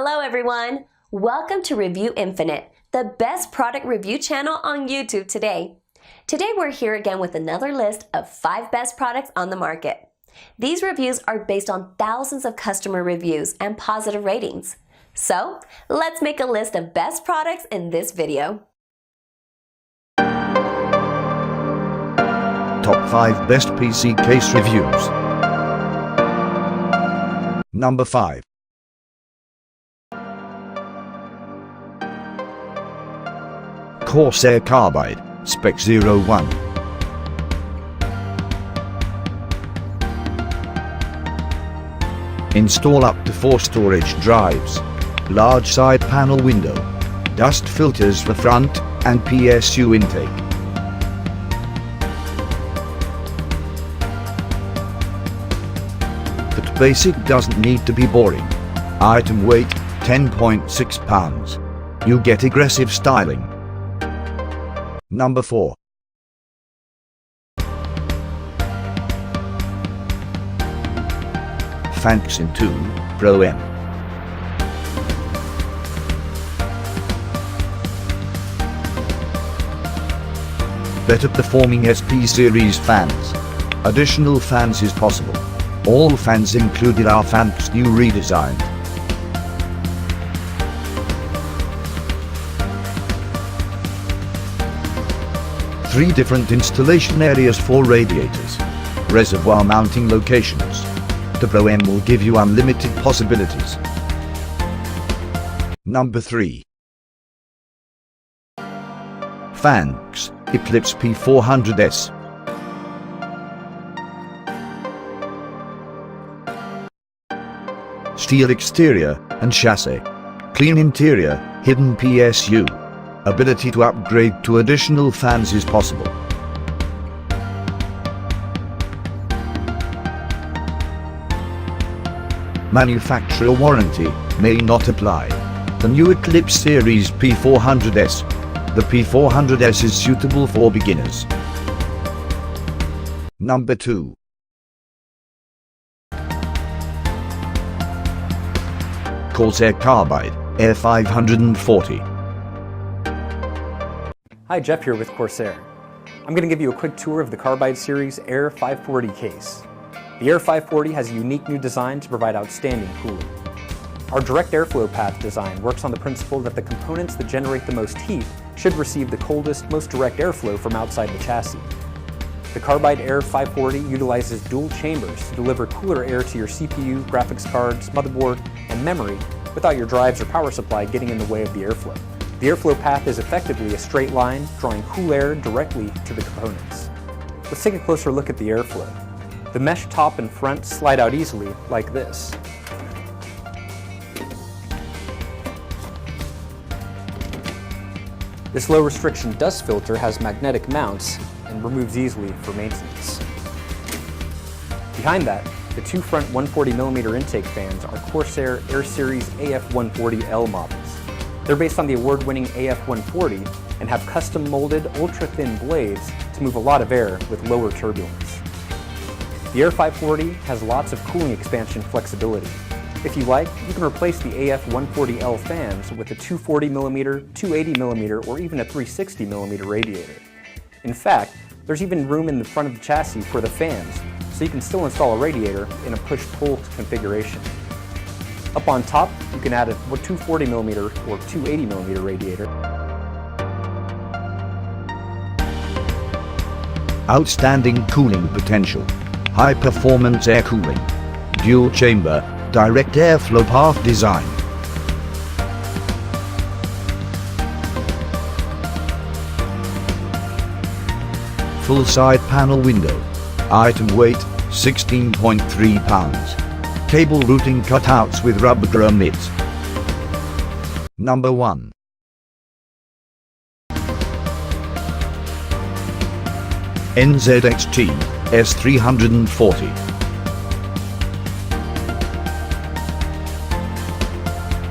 Hello everyone! Welcome to Review Infinite, the best product review channel on YouTube today. Today we're here again with another list of 5 best products on the market. These reviews are based on thousands of customer reviews and positive ratings. So, let's make a list of best products in this video. Top 5 Best PC Case Reviews. Number 5. Corsair Carbide, Spec 01. Install up to 4 storage drives, large side panel window, dust filters for front and PSU intake. But basic doesn't need to be boring. Item weight 10.6 pounds. You get aggressive styling. Number 4. Phanteks Enthoo Pro M. Better performing SP series fans. Additional fans is possible. All fans included are Phanteks new redesigned. Three different installation areas for radiators. Reservoir mounting locations. The Pro M will give you unlimited possibilities. Number 3. Phanteks Eclipse P400S. Steel exterior and chassis. Clean interior, hidden PSU. Ability to upgrade to additional fans is possible. Manufacturer warranty may not apply. The new Eclipse Series P400S. The P400S is suitable for beginners. Number 2. Corsair Carbide Air 540. Hi, Jeff here with Corsair. I'm going to give you a quick tour of the Carbide Series Air 540 case. The Air 540 has a unique new design to provide outstanding cooling. Our direct airflow path design works on the principle that the components that generate the most heat should receive the coldest, most direct airflow from outside the chassis. The Carbide Air 540 utilizes dual chambers to deliver cooler air to your CPU, graphics cards, motherboard, and memory without your drives or power supply getting in the way of the airflow. The airflow path is effectively a straight line, drawing cool air directly to the components. Let's take a closer look at the airflow. The mesh top and front slide out easily, like this. This low restriction dust filter has magnetic mounts and removes easily for maintenance. Behind that, the 2 front 140mm intake fans are Corsair Air Series AF140L models. They're based on the award-winning AF140 and have custom-molded, ultra-thin blades to move a lot of air with lower turbulence. The Air 540 has lots of cooling expansion flexibility. If you like, you can replace the AF140L fans with a 240mm, 280mm, or even a 360mm radiator. In fact, there's even room in the front of the chassis for the fans, so you can still install a radiator in a push-pull configuration. Up on top, you can add a 240mm or 280mm radiator. Outstanding cooling potential. High performance air cooling. Dual chamber, direct airflow path design. Full side panel window. Item weight 16.3 pounds. Cable routing cutouts with rubber grommets. Number 1. NZXT S340.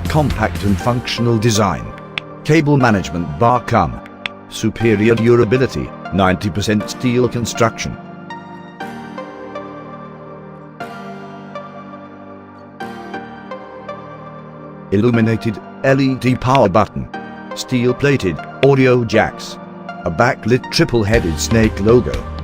Compact and functional design. Cable management bar come. Superior durability, 90% steel construction. illuminated LED power button, steel-plated audio jacks, a backlit triple-headed snake logo,